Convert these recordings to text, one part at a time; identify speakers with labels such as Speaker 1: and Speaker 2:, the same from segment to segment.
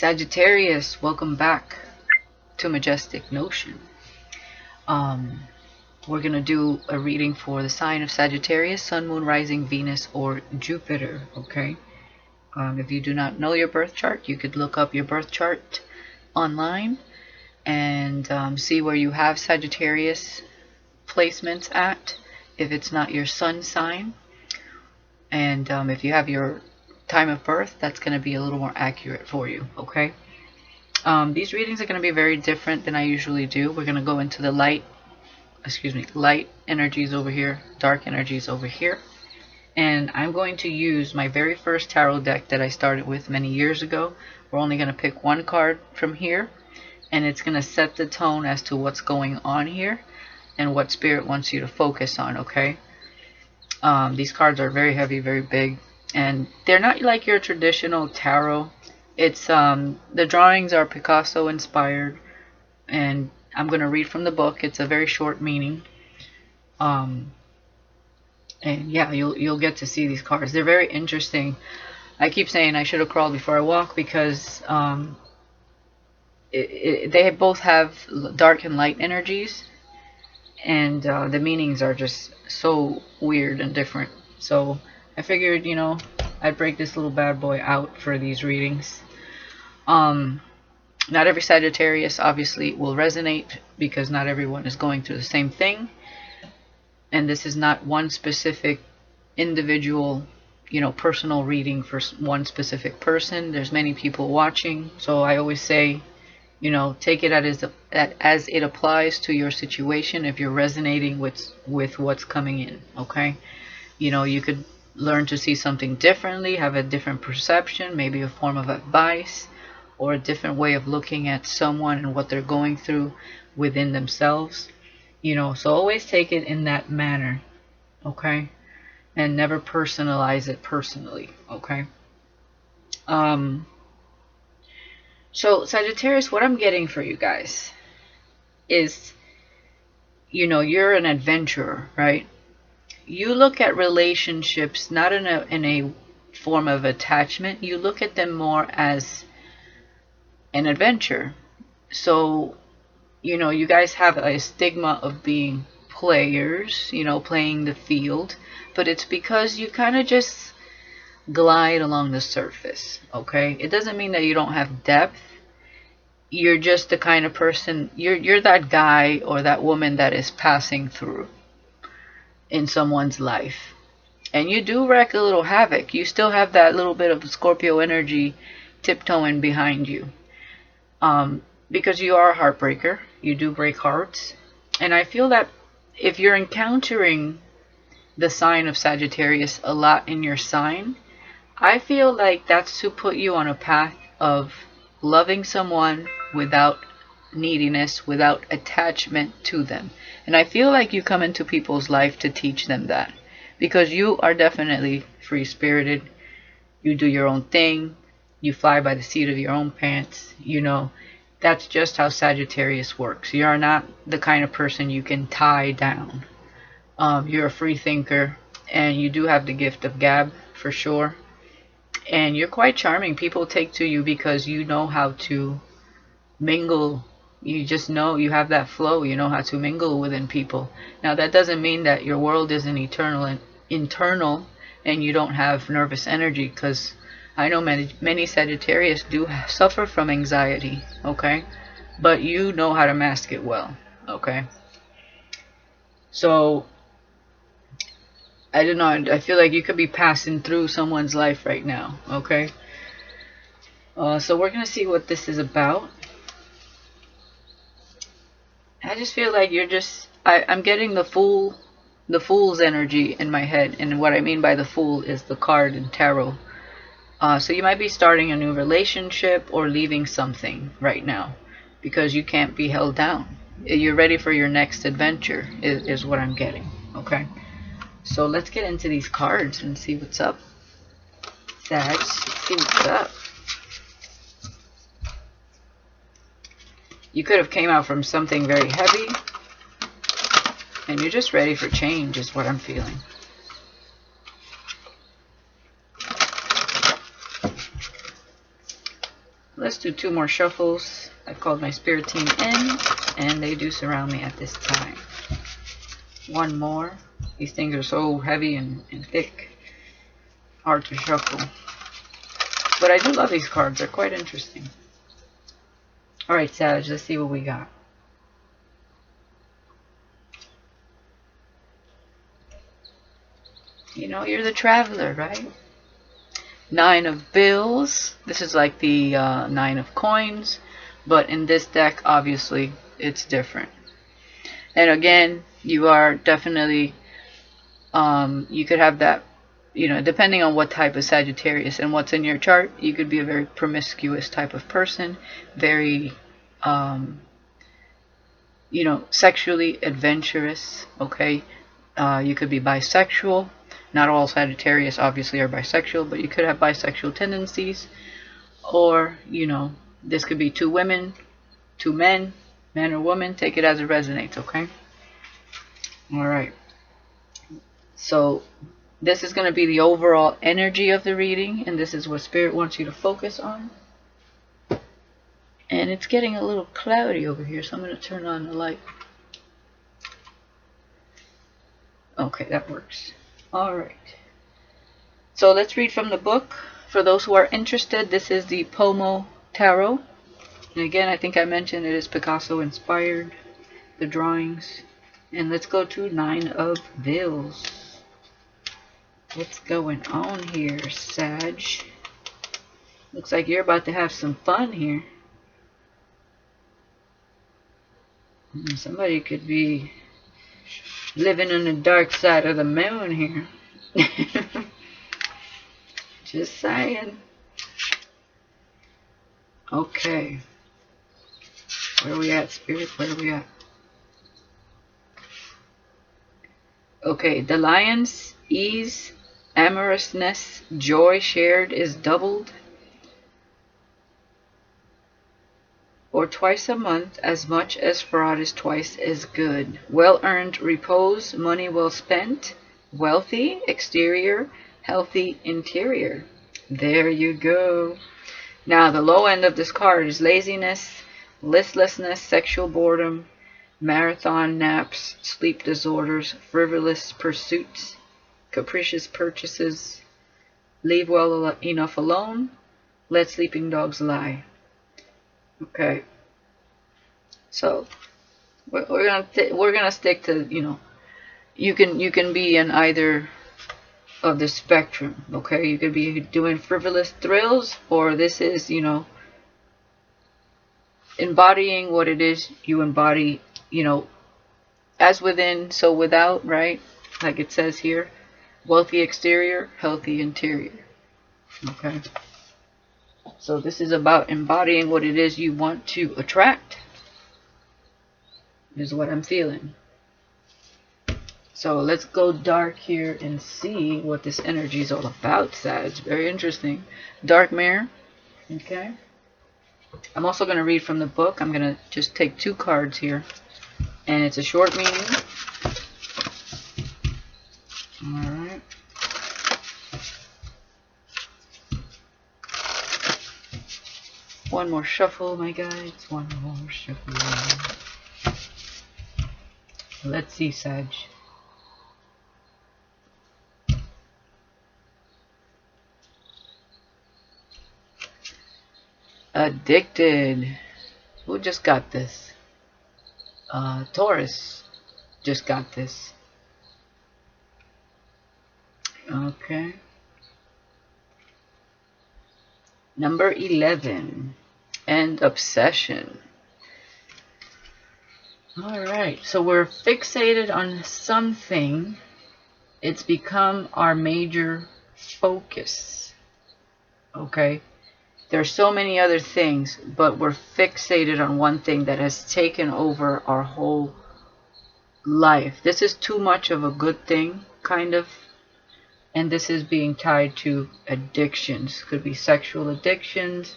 Speaker 1: Sagittarius, welcome back to Majestic Notion. Um, we're going to do a reading for the sign of Sagittarius, Sun, Moon, Rising, Venus, or Jupiter, okay? If you do not know your birth chart, you could look up your birth chart online and see where you have Sagittarius placements at, if it's not your sun sign. And if you have your time of birth, that's going to be a little more accurate for you, okay? These readings are going to be very different than I usually do. We're going to go into the light energies over here, dark energies over here. And I'm going to use my very first tarot deck that I started with many years ago. We're only going to pick one card from here, and it's going to set the tone as to what's going on here and what spirit wants you to focus on, okay? These cards are very heavy, very big, and they're not like your traditional tarot. It's the drawings are Picasso inspired, and I'm going to read from the book. It's a very short meaning. And yeah, you'll get to see these cards. They're very interesting. I keep saying I should have crawled before I walked because they both have dark and light energies, and the meanings are just so weird and different. So I figured, I'd break this little bad boy out for these readings. Not every Sagittarius obviously will resonate because not everyone is going through the same thing. And this is not one specific individual, personal reading for one specific person. There's many people watching. So I always say, take it as it applies to your situation if you're resonating with what's coming in, okay? You could learn to see something differently, have a different perception, maybe a form of advice, or a different way of looking at someone and what they're going through within themselves. So always take it in that manner, okay? And never personalize it personally, okay? So Sagittarius, what I'm getting for you guys is, you're an adventurer, right? You look at relationships not in a form of attachment. You look at them more as an adventure. So, you guys have a stigma of being players, playing the field, but it's because you kind of just glide along the surface, okay? It doesn't mean that you don't have depth. You're just the kind of person, you're that guy or that woman that is passing through in someone's life. And you do wreak a little havoc. You still have that little bit of Scorpio energy tiptoeing behind you. Because you are a heartbreaker. You do break hearts. And I feel that if you're encountering the sign of Sagittarius a lot in your sign, I feel like that's to put you on a path of loving someone without neediness, without attachment to them. And I feel like you come into people's life to teach them that, because you are definitely free-spirited. You do your own thing. You fly by the seat of your own pants. That's just how Sagittarius works. You are not the kind of person you can tie down. You're a free thinker, and you do have the gift of gab for sure. And you're quite charming. People take to you because you know how to mingle. You just know, you have that flow. You know how to mingle within people. Now, that doesn't mean that your world isn't internal and you don't have nervous energy, because I know many Sagittarius do suffer from anxiety, okay? But you know how to mask it well, okay? So, I don't know, I feel like you could be passing through someone's life right now, okay? So we're going to see what this is about. I just feel like you're just, I'm getting the fool's energy in my head. And what I mean by the fool is the card in tarot. So you might be starting a new relationship or leaving something right now because you can't be held down. You're ready for your next adventure is what I'm getting, okay? So let's get into these cards and see what's up. Sag, see what's up. You could have came out from something very heavy, and you're just ready for change is what I'm feeling. let's do 2 more shuffles. I've called my spirit team in, and they do surround me at this time. 1 more. These things are so heavy and thick. Hard to shuffle. But I do love these cards. They're quite interesting. Alright, Sag, let's see what we got. You know, you're the traveler, right? 9 of bills. This is like the 9 of coins. But in this deck, obviously, it's different. And again, you are definitely, you could have that, you know, depending on what type of Sagittarius and what's in your chart, you could be a very promiscuous type of person. Very, you know, sexually adventurous, okay? You could be bisexual. Not all Sagittarius obviously are bisexual, but you could have bisexual tendencies. Or, you know, this could be 2 women, 2 men, man or woman. Take it as it resonates, okay? Alright. So, this is going to be the overall energy of the reading, and this is what Spirit wants you to focus on. And it's getting a little cloudy over here, so I'm going to turn on the light. Okay, that works. Alright. So let's read from the book. For those who are interested, this is the Pomo Tarot. And again, I think I mentioned it is Picasso inspired, the drawings. And let's go to 9 of bills. What's going on here, Sag? Looks like you're about to have some fun here. Somebody could be living on the dark side of the moon here. Just saying. Okay. Where are we at, Spirit? Where are we at? Okay, the lion's ease, amorousness, joy shared is doubled. Or twice a month, as much as fraud is twice as good. Well-earned repose, money well spent, wealthy exterior, healthy interior. There you go. Now, the low end of this card is laziness, listlessness, sexual boredom, marathon naps, sleep disorders, frivolous pursuits, capricious purchases, leave well enough alone, let sleeping dogs lie. Okay, so we're gonna stick to, you know, you can be in either of the spectrum. Okay, you could be doing frivolous thrills, or this is, you know, embodying what it is you embody, you know, as within, so without, right? Like it says here, wealthy exterior, healthy interior. Okay. So this is about embodying what it is you want to attract, is what I'm feeling. So let's go dark here and see what this energy is all about, Sag. Very interesting. Dark mirror. Okay. I'm also going to read from the book. I'm going to just take 2 cards here. And it's a short meaning. Alright. One more shuffle, my guys. One more shuffle. Let's see, Sag. Addicted. Who just got this? Taurus just got this. Okay. Number 11. And obsession. Alright, so we're fixated on something. It's become our major focus. Okay? There's so many other things, but we're fixated on one thing that has taken over our whole life. This is too much of a good thing, kind of. And this is being tied to addictions. Could be sexual addictions,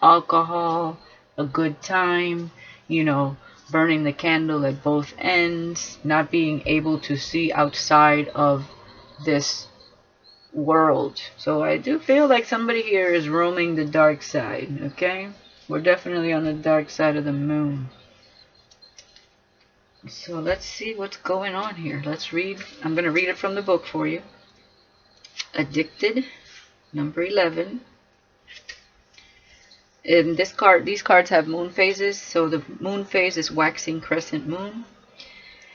Speaker 1: alcohol, a good time, you know, burning the candle at both ends, not being able to see outside of this world. So I do feel like somebody here is roaming the dark side, okay? We're definitely on the dark side of the moon. So let's see what's going on here. Let's read. I'm going to read it from the book for you. Addicted, number 11. In this card, these cards have moon phases. So the moon phase is waxing crescent moon.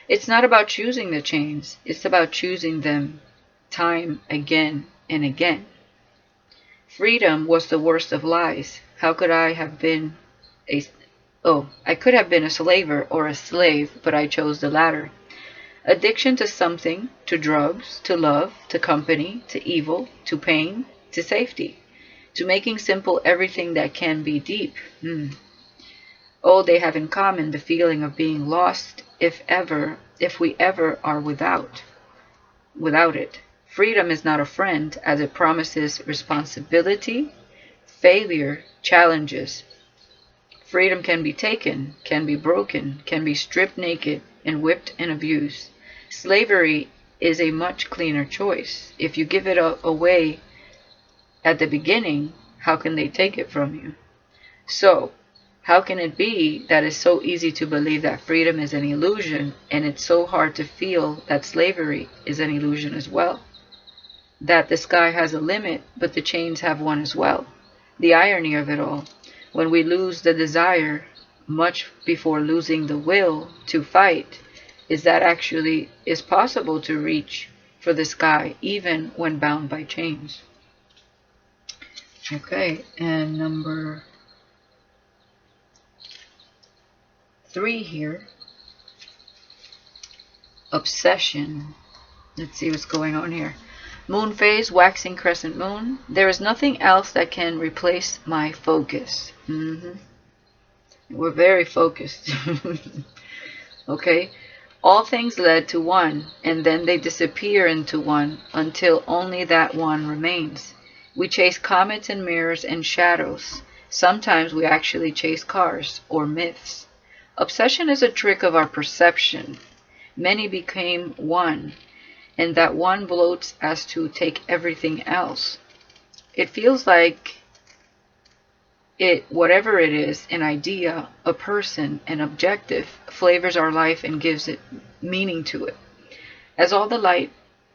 Speaker 1: It's not about choosing the chains. It's about choosing them time again and again. Freedom was the worst of lies. How could I have been I could have been a slaver or a slave, but I chose the latter. Addiction to something, to drugs, to love, to company, to evil, to pain, to safety, to making simple everything that can be deep. Oh, they have in common the feeling of being lost if we ever are without it. Freedom is not a friend, as it promises responsibility, failure, challenges. Freedom can be taken, can be broken, can be stripped naked and whipped and abused. Slavery is a much cleaner choice. If you give it away at the beginning, how can they take it from you? So, how can it be that it's so easy to believe that freedom is an illusion, and it's so hard to feel that slavery is an illusion as well? That the sky has a limit, but the chains have one as well. The irony of it all. When we lose the desire, much before losing the will to fight, is that actually is possible to reach for the sky even when bound by chains. Okay, and number 3 here. Obsession. Let's see what's going on here. Moon phase, waxing crescent moon. There is nothing else that can replace my focus. We're very focused. Okay? All things led to one, and then they disappear into one until only that one remains. We chase comets and mirrors and shadows. Sometimes we actually chase cars or myths. Obsession is a trick of our perception. Many became one, and that one bloats as to take everything else. It feels like whatever it is, an idea, a person, an objective, flavors our life and gives it meaning to it. As all the light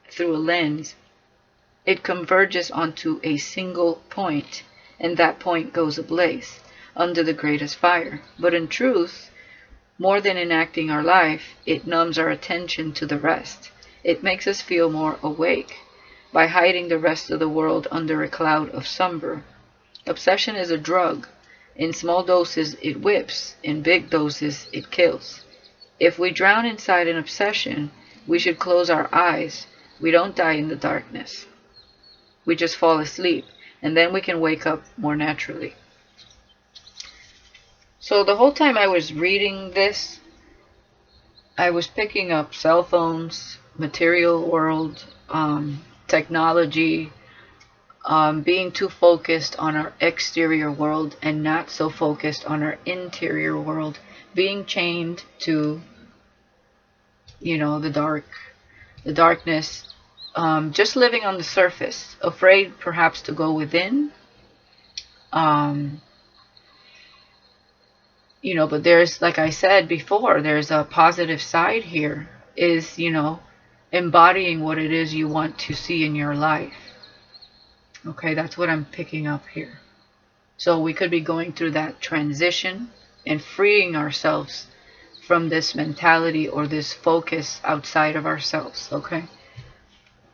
Speaker 1: through a lens, it converges onto a single point, and that point goes ablaze under the greatest fire. But in truth, more than enacting our life, it numbs our attention to the rest. It makes us feel more awake by hiding the rest of the world under a cloud of slumber. Obsession is a drug. In small doses, it whips. In big doses, it kills. If we drown inside an obsession, we should close our eyes. We don't die in the darkness. We just fall asleep, and then we can wake up more naturally. So the whole time I was reading this, I was picking up cell phones, material world, technology, being too focused on our exterior world and not so focused on our interior world, being chained to, the darkness, just living on the surface, afraid perhaps to go within. But there's, like I said before, there's a positive side here, is, embodying what it is you want to see in your life. Okay, that's what I'm picking up here. So we could be going through that transition and freeing ourselves from this mentality or this focus outside of ourselves, okay?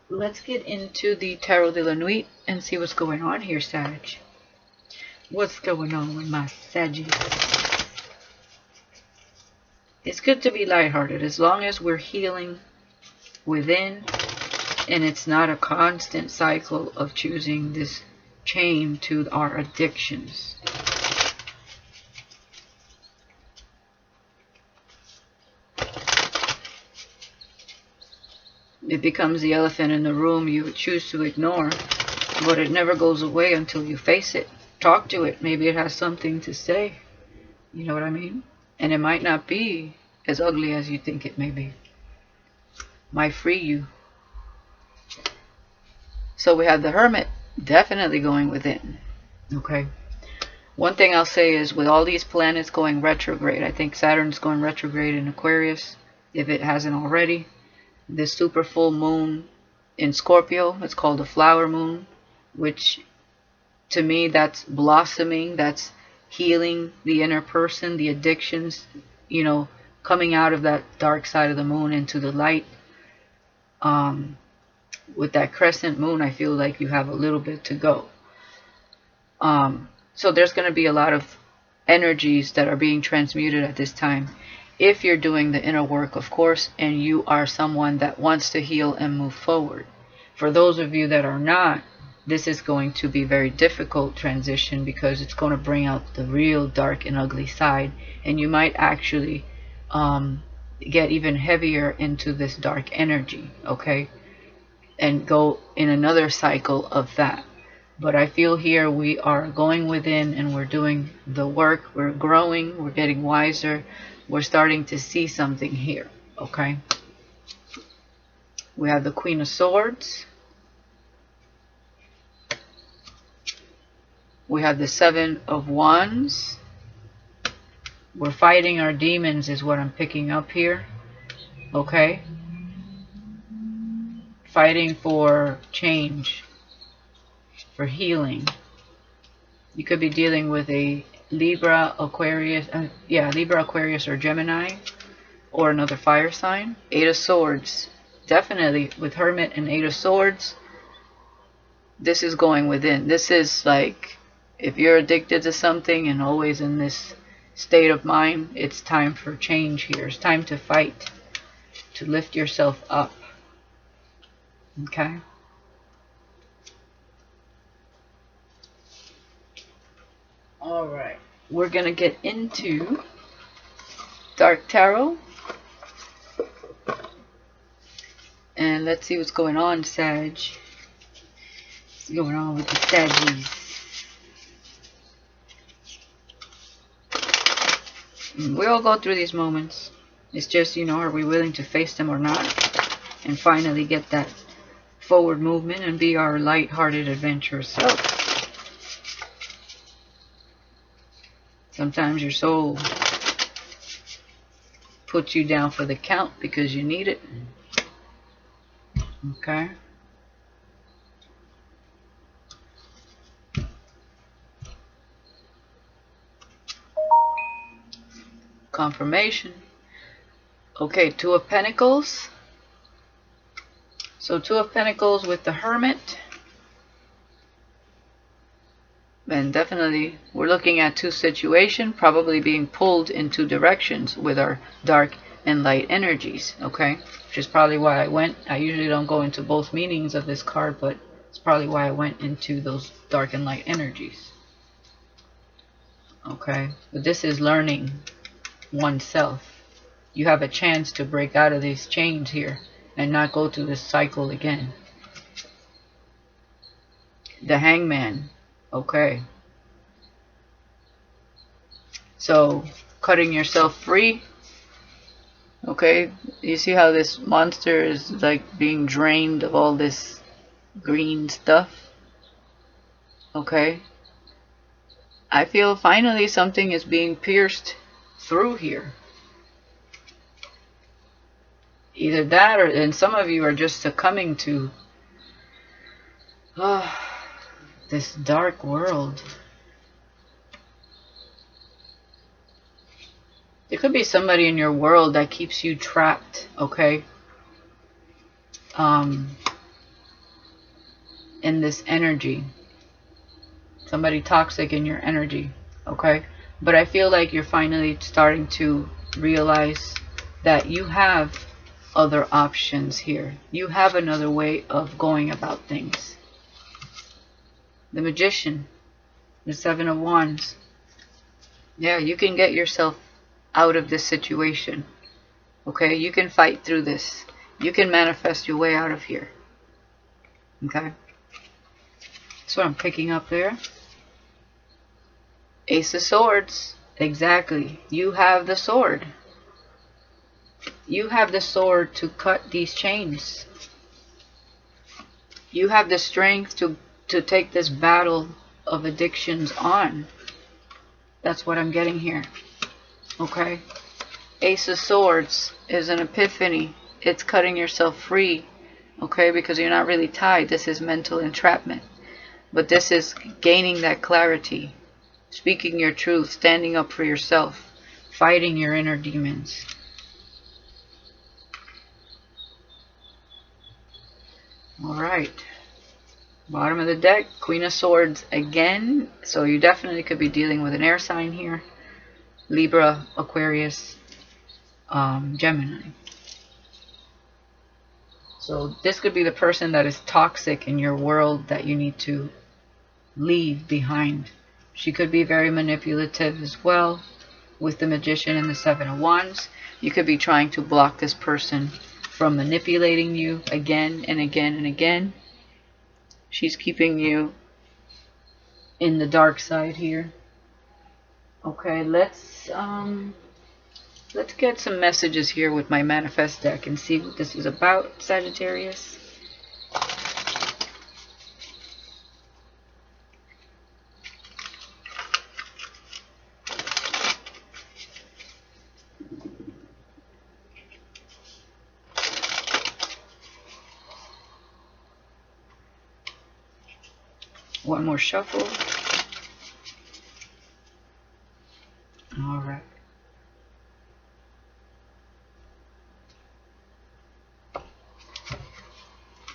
Speaker 1: Let's get into the Tarot de la Nuit and see what's going on here, Sag. What's going on with my Saggies? It's good to be lighthearted as long as we're healing within, and it's not a constant cycle of choosing this chain to our addictions. It becomes the elephant in the room you choose to ignore, but it never goes away until you face it. Talk to it. Maybe it has something to say. You know what I mean? And it might not be as ugly as you think it may be. Might free you. So we have the Hermit definitely going within. Okay. One thing I'll say is with all these planets going retrograde, I think Saturn's going retrograde in Aquarius, if it hasn't already. This super full moon in Scorpio, it's called a flower moon, which to me that's blossoming, that's healing the inner person, the addictions, you know, coming out of that dark side of the moon into the light. With that crescent moon, I feel like you have a little bit to go. So there's going to be a lot of energies that are being transmuted at this time. If you're doing the inner work, of course, and you are someone that wants to heal and move forward. For those of you that are not, this is going to be very difficult transition because it's going to bring out the real dark and ugly side, and you might actually get even heavier into this dark energy, okay, and go in another cycle of that. But I feel here we are going within and we're doing the work, we're growing, we're getting wiser, we're starting to see something here, okay? We have the Queen of Swords. We have the Seven of Wands. We're fighting our demons is what I'm picking up here, okay? Fighting for change, for healing. You could be dealing with a Libra, Aquarius, Libra, Aquarius, or Gemini, or another fire sign. Eight of Swords. Definitely with Hermit and Eight of Swords, this is going within. This is like, if you're addicted to something and always in this state of mind, it's time for change here. It's time to fight, to lift yourself up. Okay? Alright, we're going to get into Dark Tarot. And let's see what's going on, Sag. What's going on with the Saggies? We all go through these moments. It's just, you know, are we willing to face them or not? And finally get that forward movement and be our light-hearted, adventurous self. Sometimes your soul puts you down for the count because you need it. Okay? Confirmation. Okay, Two of Pentacles. So Two of Pentacles with the Hermit. And definitely we're looking at two situations, probably being pulled in two directions with our dark and light energies, okay? Which is probably why I usually don't go into both meanings of this card, but it's probably why I went into those dark and light energies. Okay, but this is learning oneself. You have a chance to break out of these chains here and not go through this cycle again. The Hangman. Okay. So, cutting yourself free. Okay. You see how this monster is like being drained of all this green stuff? Okay. I feel finally something is being pierced through here. Either that or, and some of you are just succumbing to this dark world. There could be somebody in your world that keeps you trapped, okay? In this energy. Somebody toxic in your energy, okay? But I feel like you're finally starting to realize that you have other options here. You have another way of going about things. The Magician, the Seven of Wands. Yeah, you can get yourself out of this situation. Okay, you can fight through this. You can manifest your way out of here. Okay, that's what I'm picking up there. Ace of Swords. Exactly. You have the sword. You have the sword to cut these chains. You have the strength to take this battle of addictions on. That's what I'm getting here. Okay. Ace of Swords is an epiphany. It's cutting yourself free. Okay, because you're not really tied. This is mental entrapment. But this is gaining that clarity. Speaking your truth. Standing up for yourself. Fighting your inner demons. Alright. Bottom of the deck, Queen of Swords again. So you definitely could be dealing with an air sign here. Libra, Aquarius, Gemini. So this could be the person that is toxic in your world that you need to leave behind. She could be very manipulative as well with the Magician and the Seven of Wands. You could be trying to block this person from manipulating you again and again and again. She's keeping you in the dark side here. Okay, let's get some messages here with my manifest deck and see what this is about, Sagittarius. One more shuffle. All right.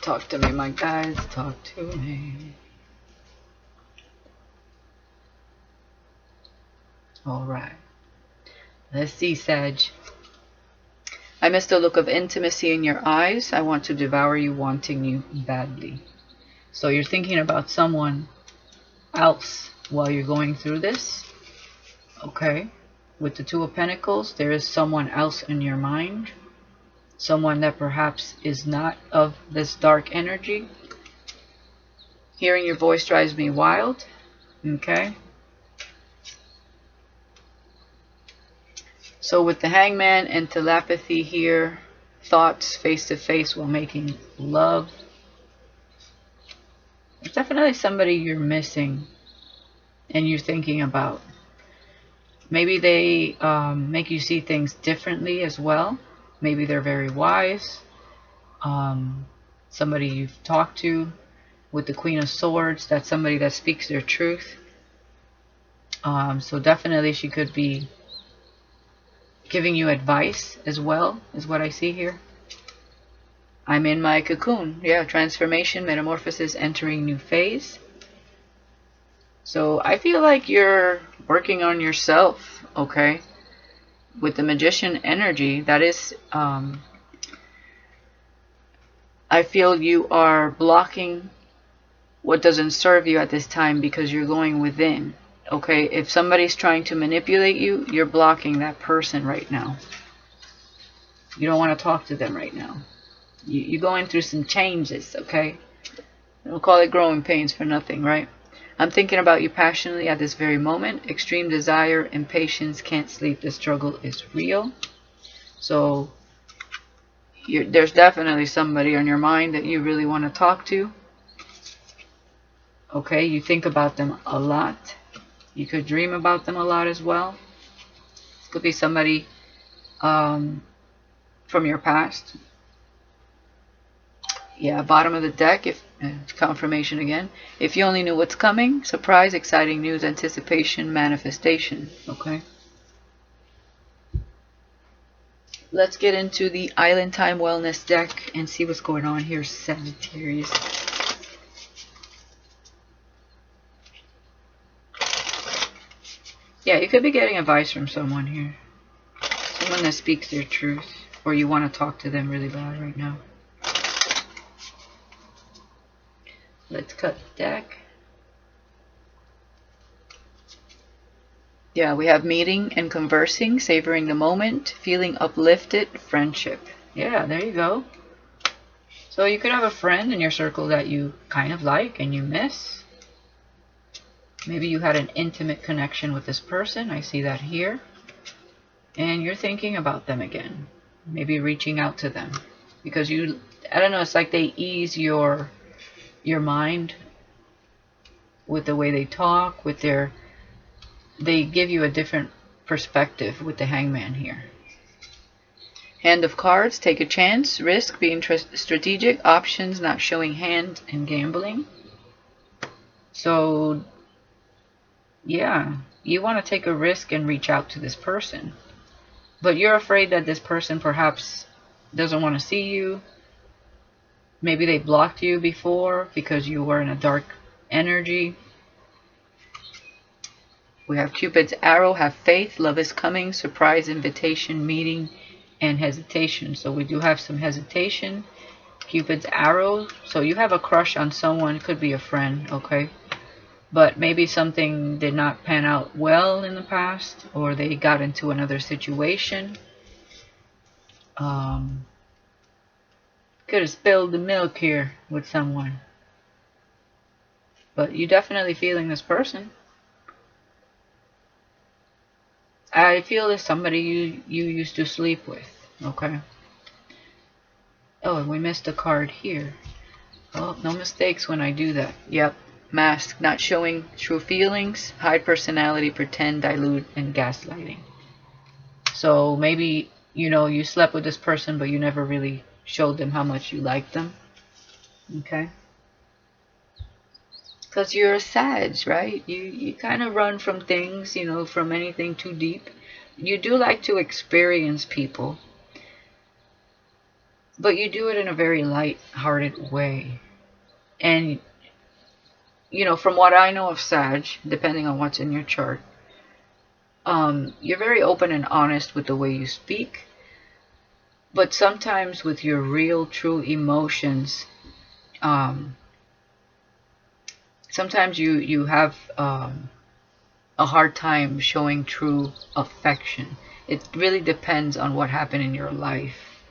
Speaker 1: Talk to me, my guys. Talk to me. All right. Let's see, Sag. I miss the look of intimacy in your eyes. I want to devour you, wanting you badly. So you're thinking about someone else while you're going through this. Okay. With the Two of Pentacles, there is someone else in your mind. Someone that perhaps is not of this dark energy. Hearing your voice drives me wild. Okay. So with the Hangman and telepathy here, thoughts face to face while making love. It's definitely somebody you're missing and you're thinking about. Maybe they make you see things differently as well. Maybe they're very wise. Somebody you've talked to. With the Queen of Swords, that's somebody that speaks their truth. So definitely she could be giving you advice as well, is what I see here. I'm in my cocoon. Yeah, transformation, metamorphosis, entering new phase. So I feel like you're working on yourself, okay? With the Magician energy, that is, I feel you are blocking what doesn't serve you at this time because you're going within. Okay, if somebody's trying to manipulate you, you're blocking that person right now. You don't want to talk to them right now. You're going through some changes, okay? We'll call it growing pains for nothing, right? I'm thinking about you passionately at this very moment. Extreme desire, impatience, can't sleep. The struggle is real. So there's definitely somebody on your mind that you really want to talk to. Okay, you think about them a lot. You could dream about them a lot as well. This could be somebody from your past. Yeah, bottom of the deck, if confirmation again. If you only knew what's coming, surprise, exciting news, anticipation, manifestation. Okay. Let's get into the Island Time Wellness deck and see what's going on here, Sagittarius. Yeah, you could be getting advice from someone here. Someone that speaks their truth. Or you want to talk to them really bad right now. Let's cut the deck. Yeah, we have meeting and conversing, savoring the moment, feeling uplifted, friendship. Yeah, there you go. So you could have a friend in your circle that you kind of like and you miss. Maybe you had an intimate connection with this person. I see that here. And you're thinking about them again. Maybe reaching out to them. Because you, I don't know, it's like they ease your mind with the way they talk, with their they give you a different perspective with the Hangman here. Hand of cards, take a chance, risk, being strategic, options, not showing hand, and gambling. So, yeah, you want to take a risk and reach out to this person. But you're afraid that this person perhaps doesn't want to see you. Maybe they blocked you before because you were in a dark energy. We have Cupid's arrow, have faith, love is coming, surprise, invitation, meeting, and hesitation. So we do have some hesitation. Cupid's arrow. So you have a crush on someone. It could be a friend, okay? But maybe something did not pan out well in the past, or they got into another situation. Could have spilled the milk here with someone. But you're definitely feeling this person. I feel it's somebody you used to sleep with, okay? Oh, and we missed a card here. Oh, no mistakes when I do that. Yep. Mask, not showing true feelings, hide personality, pretend, dilute, and gaslighting. So maybe, you know, you slept with this person, but you never really showed them how much you liked them. Okay? Because you're a Sag, right? You kind of run from things, you know, from anything too deep. You do like to experience people, but you do it in a very light-hearted way. And you know, from what I know of Sag, depending on what's in your chart, you're very open and honest with the way you speak, but sometimes with your real, true emotions, sometimes you have a hard time showing true affection. It really depends on what happened in your life.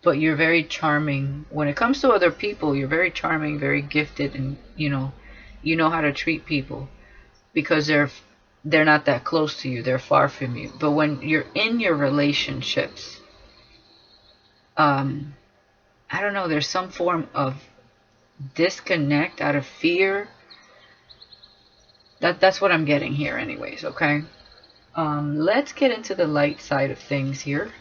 Speaker 1: But you're very charming. When it comes to other people, you're very charming, very gifted, and you know how to treat people because they're not that close to you, they're far from you. But when you're in your relationships, I don't know, there's some form of disconnect out of fear. That's what I'm getting here anyways, okay? Let's get into the light side of things here.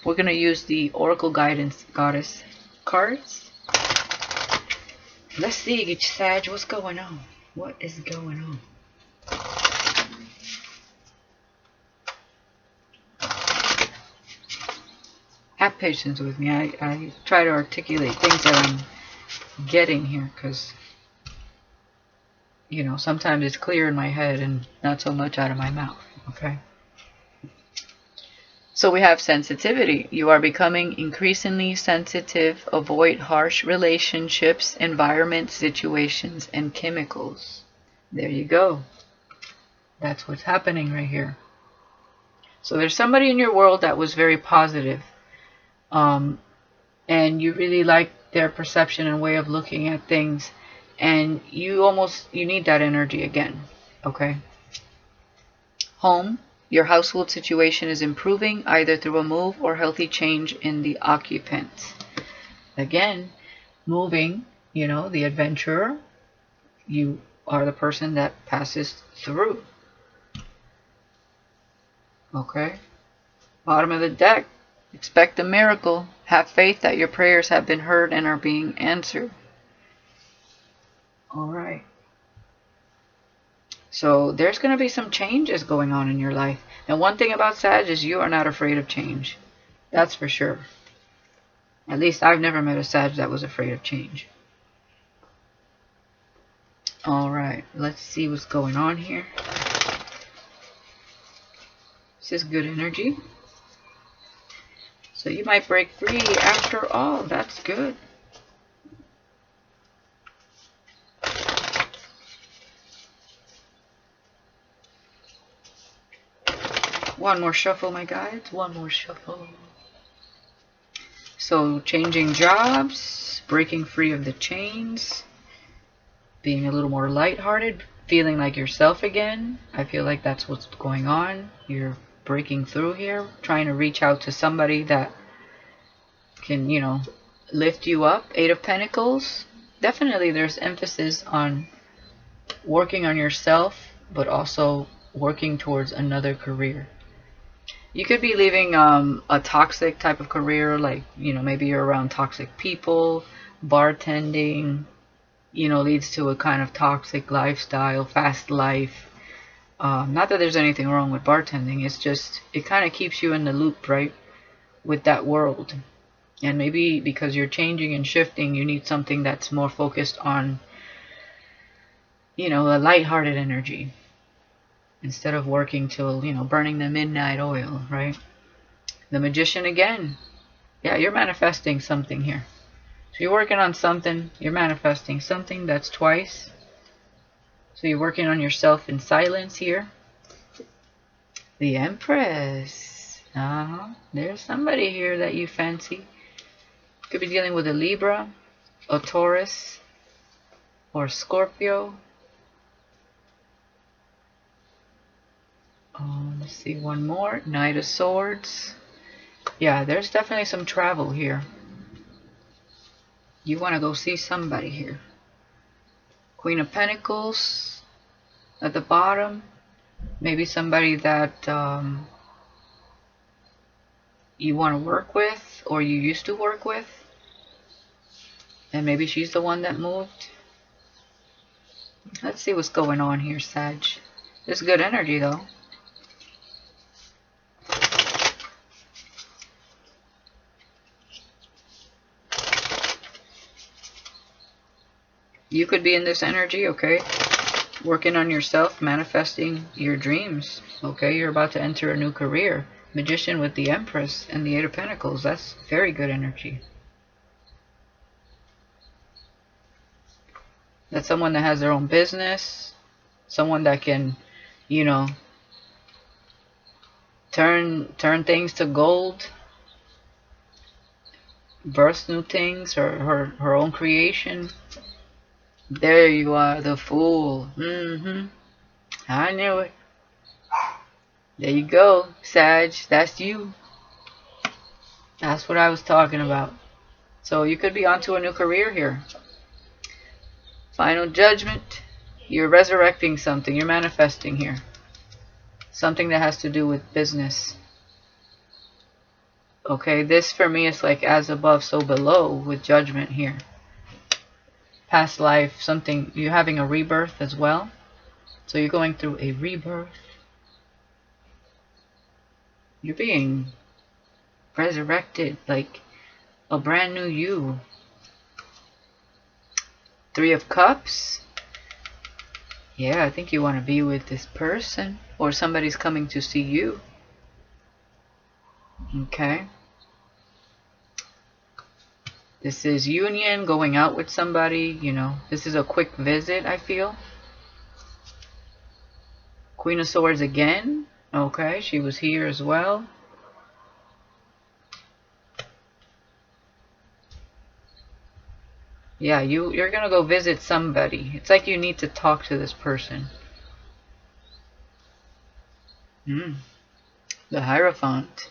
Speaker 1: We're going to use the Oracle Guidance Goddess cards. Let's see, Sag, what's going on? What is going on? Have patience with me. I try to articulate things that I'm getting here because, you know, sometimes it's clear in my head and not so much out of my mouth, okay? So we have sensitivity. You are becoming increasingly sensitive. Avoid harsh relationships, environments, situations, and chemicals. There you go. That's what's happening right here. So there's somebody in your world that was very positive. And you really like their perception and way of looking at things. And you need that energy again. Okay? Home. Your household situation is improving either through a move or healthy change in the occupant. Again, moving, you know, the adventurer. You are the person that passes through. Okay? Bottom of the deck. Expect a miracle. Have faith that your prayers have been heard and are being answered. Alright. So there's going to be some changes going on in your life. And one thing about Sag is you are not afraid of change. That's for sure. At least I've never met a Sag that was afraid of change. Alright, let's see what's going on here. This is good energy. So you might break free after all. That's good. One more shuffle, my guides. One more shuffle. So changing jobs, breaking free of the chains, being a little more lighthearted, feeling like yourself again. I feel like that's what's going on. You're breaking through here, trying to reach out to somebody that can, you know, lift you up. 8 of Pentacles. Definitely there's emphasis on working on yourself, but also working towards another career. You could be leaving a toxic type of career, like, maybe you're around toxic people. Bartending, leads to a kind of toxic lifestyle, fast life. Not that there's anything wrong with bartending, it's just, it kind of keeps you in the loop, right, with that world. And maybe because you're changing and shifting, you need something that's more focused on, a lighthearted energy, instead of working till, burning the midnight oil, right? The Magician again. Yeah, you're manifesting something here. So you're working on something, you're manifesting something. That's twice. So you're working on yourself in silence here. The Empress. There's somebody here that you fancy. Could be dealing with a Libra, a Taurus, or Scorpio. Let's see, one more. Knight of Swords. Yeah, there's definitely some travel here. You want to go see somebody here. Queen of Pentacles at the bottom. Maybe somebody that you want to work with, or you used to work with. And maybe she's the one that moved. Let's see what's going on here, Sag. There's good energy, though. You could be in this energy, okay? Working on yourself, manifesting your dreams, okay? You're about to enter a new career. Magician with the Empress and the Eight of Pentacles. That's very good energy. That's someone that has their own business. Someone that can, turn things to gold. Birth new things, her own creation. There you are, the Fool. I knew it. There you go, Sag. That's you. That's what I was talking about. So you could be onto a new career here. Final Judgment. You're resurrecting something. You're manifesting here. Something that has to do with business. Okay, this for me is like as above, so below with Judgment here. Past life, something, you're having a rebirth as well. So you're going through a rebirth. You're being resurrected, like a brand new you. Three of Cups. Yeah, I think you want to be with this person, or somebody's coming to see you. Okay. This is union, going out with somebody, This is a quick visit, I feel. Queen of Swords again. Okay, she was here as well. Yeah, you're going to go visit somebody. It's like you need to talk to this person. The Hierophant.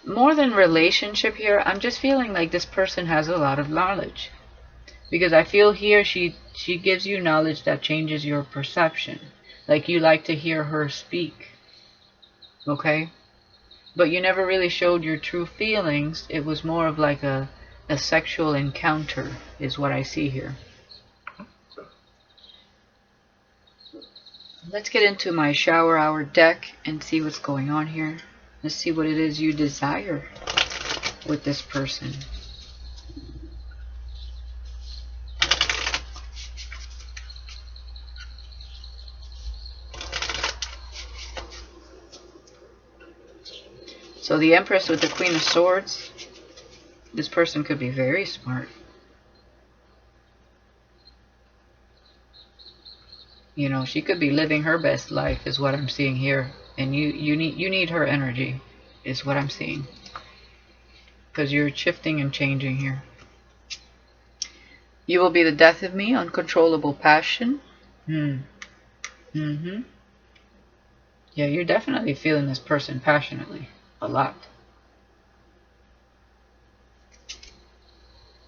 Speaker 1: More than relationship here, I'm just feeling like this person has a lot of knowledge. Because I feel here she gives you knowledge that changes your perception. Like you like to hear her speak. Okay? But you never really showed your true feelings. It was more of like a sexual encounter is what I see here. Let's get into my shower hour deck and see what's going on here. Let's see what it is you desire with this person. So the Empress with the Queen of Swords. This person could be very smart. She could be living her best life is what I'm seeing here. And you need her energy is what I'm seeing. Because you're shifting and changing here. You will be the death of me, uncontrollable passion. Yeah, you're definitely feeling this person passionately. A lot.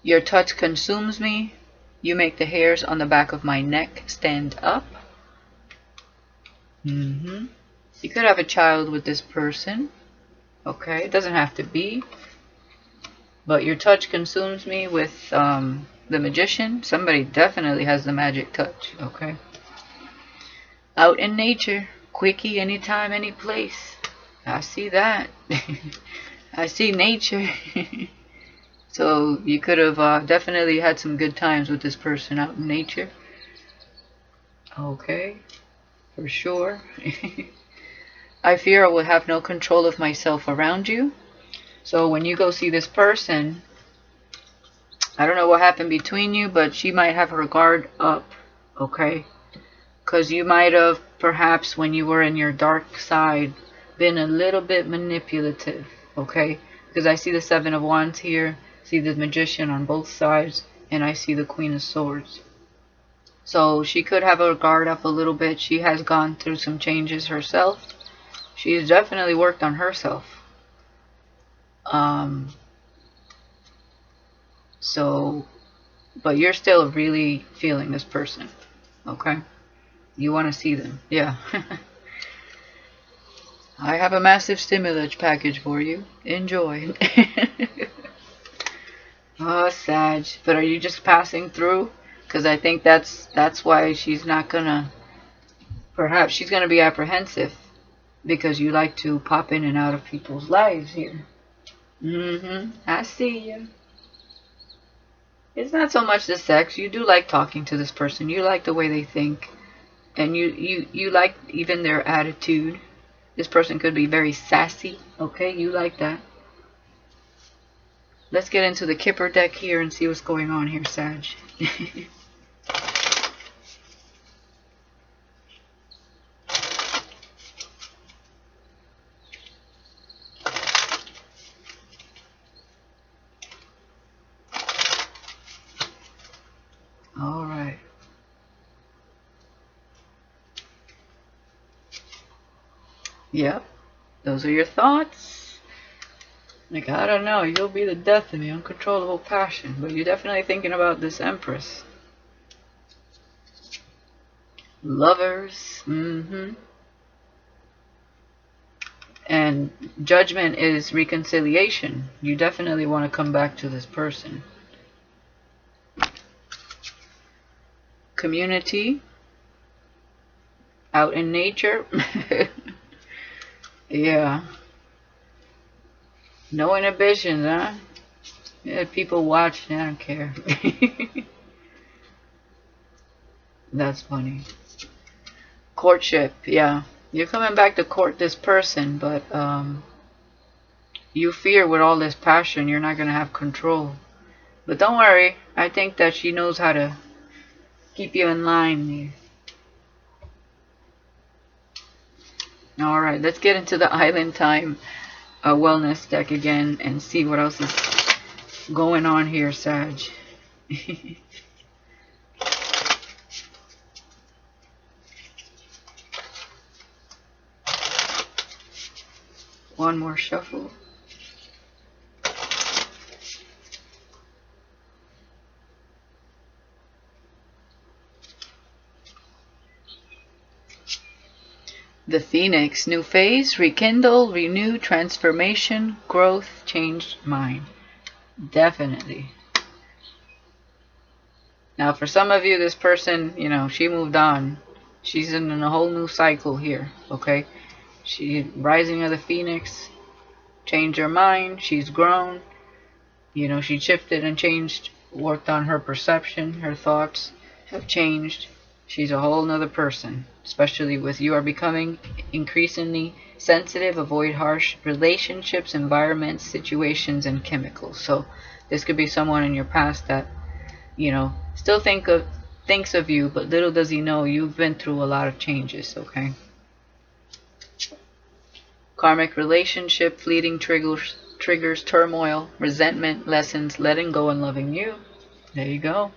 Speaker 1: Your touch consumes me. You make the hairs on the back of my neck stand up. You could have a child with this person. Okay, it doesn't have to be. But your touch consumes me with the Magician. Somebody definitely has the magic touch. Okay. Out in nature. Quickie, anytime, any place. I see that. I see nature. So you could have definitely had some good times with this person out in nature. Okay, for sure. I fear I will have no control of myself around you. So when you go see this person, I don't know what happened between you, but she might have her guard up. Okay, because you might have, perhaps when you were in your dark side, been a little bit manipulative. Okay, because I see the Seven of Wands here, see the Magician on both sides, and I see the Queen of Swords. So she could have her guard up a little bit. She has gone through some changes herself. She's definitely worked on herself. But you're still really feeling this person. Okay, you want to see them. Yeah. I have a massive stimulus package for you. Enjoy. Oh, Sag. But are you just passing through? Because I think that's why she's not gonna. Perhaps she's gonna be apprehensive because you like to pop in and out of people's lives here. I see you. It's not so much the sex. You do like talking to this person. You like the way they think, and you like even their attitude. This person could be very sassy. Okay, you like that. Let's get into the Kipper deck here and see what's going on here, Sag. All right. Yep. Those are your thoughts. Like, I don't know. You'll be the death of me. Uncontrollable passion. But you're definitely thinking about this Empress. Lovers. And Judgment is reconciliation. You definitely want to come back to this person. Community. Out in nature. Yeah. No inhibitions, huh? Yeah, people watching, I don't care. That's funny. Courtship, yeah. You're coming back to court this person, but you fear with all this passion you're not going to have control. But don't worry, I think that she knows how to keep you in line. Alright, let's get into the Island Time wellness deck again and see what else is going on here, Sag. One more shuffle. The Phoenix, new phase, rekindle, renew, transformation, growth, changed mind. Definitely. Now for some of you, this person, you know, she moved on. She's in a whole new cycle here, okay? She rising of the Phoenix, changed her mind, she's grown. You know, she shifted and changed, worked on her perception, her thoughts have changed. She's a whole nother person, especially with you are becoming increasingly sensitive, avoid harsh relationships, environments, situations, and chemicals. So this could be someone in your past that, you know, still thinks of you, but little does he know you've been through a lot of changes, okay? Karmic relationship, fleeting triggers, turmoil, resentment, lessons, letting go and loving you. There you go.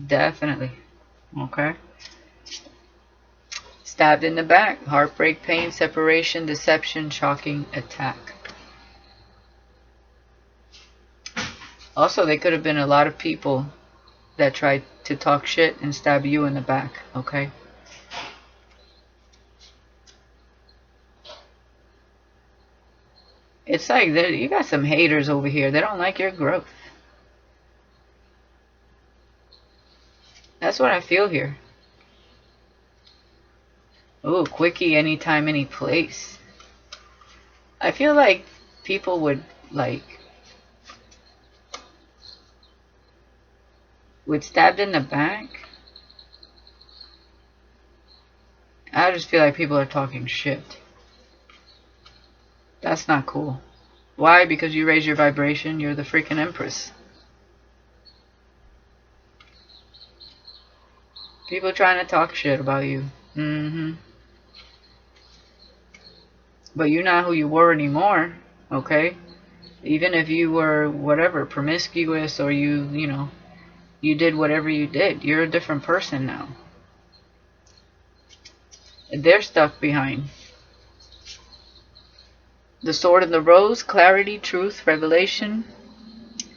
Speaker 1: Definitely. Okay. Stabbed in the back. Heartbreak, pain, separation, deception, shocking attack. Also, there could have been a lot of people that tried to talk shit and stab you in the back, okay? It's like you got some haters over here. They don't like your growth. That's what I feel here. Ooh, quickie anytime, any place. I feel like people would stabbed in the back. I just feel like people are talking shit. That's not cool. Why? Because you raise your vibration. You're the freaking Empress. People trying to talk shit about you. But you're not who you were anymore, okay? Even if you were whatever, promiscuous, or you know, you did whatever you did, you're a different person now. They're stuck behind. The sword and the rose, clarity, truth, revelation,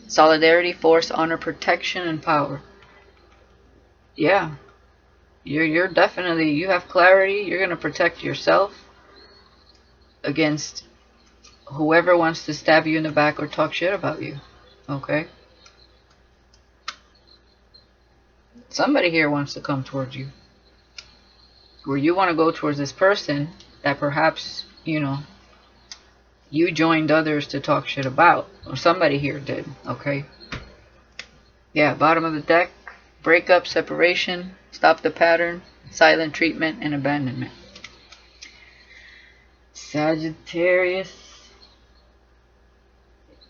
Speaker 1: solidarity, force, honor, protection, and power. Yeah. You're definitely, you have clarity. You're going to protect yourself against whoever wants to stab you in the back or talk shit about you. Okay? Somebody here wants to come towards you. Where you want to go towards this person that perhaps, you know, you joined others to talk shit about. Or somebody here did. Okay? Yeah, bottom of the deck. Breakup, separation, stop the pattern, silent treatment, and abandonment. Sagittarius.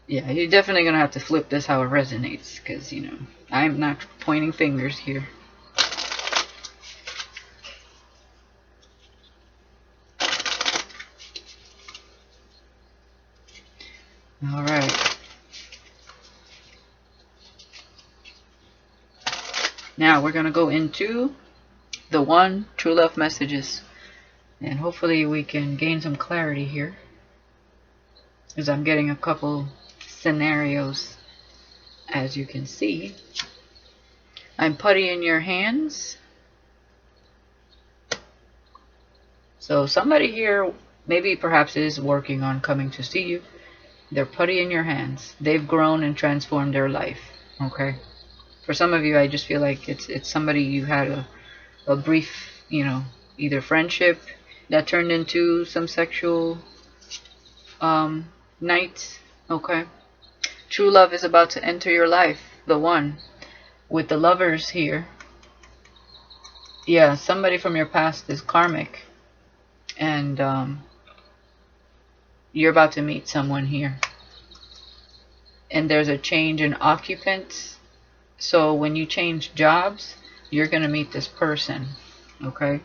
Speaker 1: Yeah, you're definitely going to have to flip this how it resonates. Because, you know, I'm not pointing fingers here. Alright. Now we're going to go into the one true love messages. And hopefully we can gain some clarity here. As I'm getting a couple scenarios, as you can see. I'm putty in your hands. So somebody here maybe perhaps is working on coming to see you. They're putty in your hands. They've grown and transformed their life. Okay. For some of you, I just feel like it's somebody you had a brief, you know, either friendship that turned into some sexual nights. Okay. True love is about to enter your life. The one. With the lovers here. Yeah, somebody from your past is karmic. And you're about to meet someone here. And there's a change in occupants. So when you change jobs, you're going to meet this person. Okay?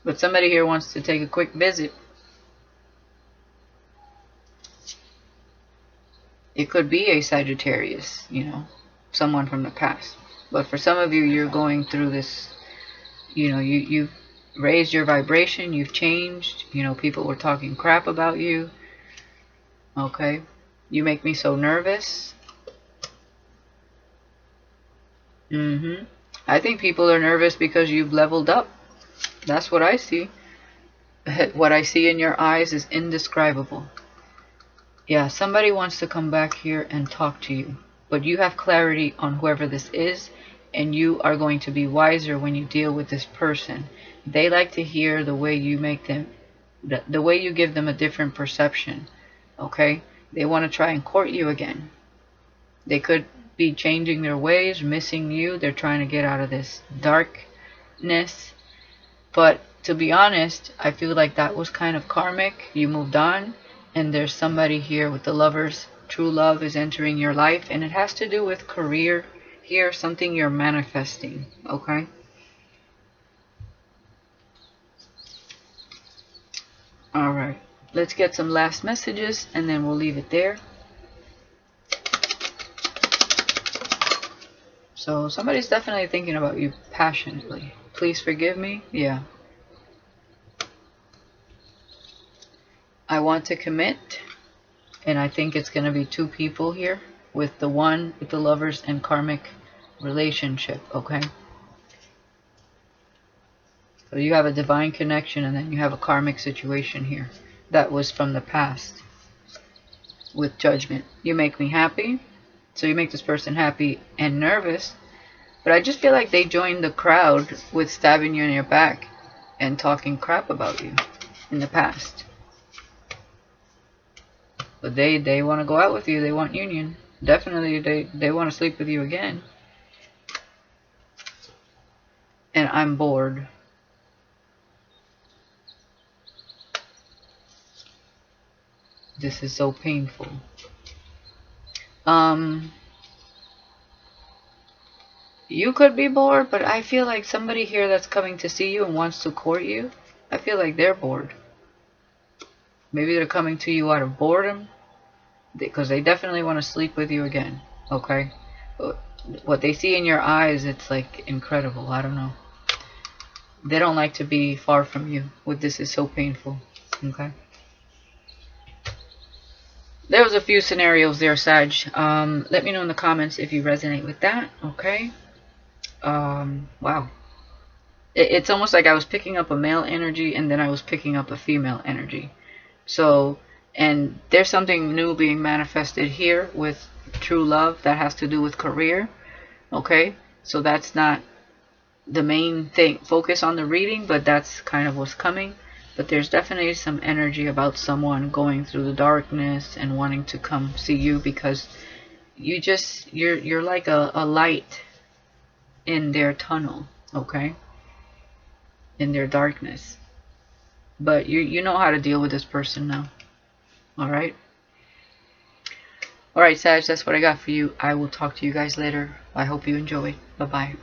Speaker 1: But somebody here wants to take a quick visit. It could be a Sagittarius, you know, someone from the past. But for some of you, you're going through this, you know, you've raised your vibration, you've changed, you know, people were talking crap about you. Okay? You make me so nervous. I think people are nervous because you've leveled up. That's what I see. What I see in your eyes is indescribable. Yeah, somebody wants to come back here and talk to you. But you have clarity on whoever this is, and you are going to be wiser when you deal with this person. They like to hear the way you make them, the way you give them a different perception. Okay? They want to try and court you again. They could be changing their ways, missing you. They're trying to get out of this darkness. But to be honest, I feel like that was kind of karmic. You moved on, and there's somebody here with the lovers. True love is entering your life, and it has to do with career here, something you're manifesting. Okay? Alright. Let's get some last messages, and then we'll leave it there. So somebody's definitely thinking about you passionately. Please forgive me. Yeah. I want to commit. And I think it's going to be two people here. with the one, with the lovers and karmic relationship, okay? So you have a divine connection, and then you have a karmic situation here that was from the past with judgment. You make me happy, so you make this person happy and nervous, but I just feel like they joined the crowd with stabbing you in your back and talking crap about you in the past. But they want to go out with you. They want union. Definitely they want to sleep with you again. And I'm bored. This is so painful. You could be bored, but I feel like somebody here that's coming to see you and wants to court you, I feel like they're bored. Maybe they're coming to you out of boredom, because they definitely want to sleep with you again, okay? But what they see in your eyes, it's like incredible. I don't know. They don't like to be far from you. This is so painful, okay? There was a few scenarios there, Sag. Let me know in the comments if you resonate with that, okay? Wow. It's almost like I was picking up a male energy and then I was picking up a female energy. So, and there's something new being manifested here with true love that has to do with career, okay? So that's not the main thing. Focus on the reading, but that's kind of what's coming. But there's definitely some energy about someone going through the darkness and wanting to come see you, because you're like a light in their tunnel, okay? In their darkness. But you know how to deal with this person now. Alright? Alright, Sag, that's what I got for you. I will talk to you guys later. I hope you enjoy. Bye-bye.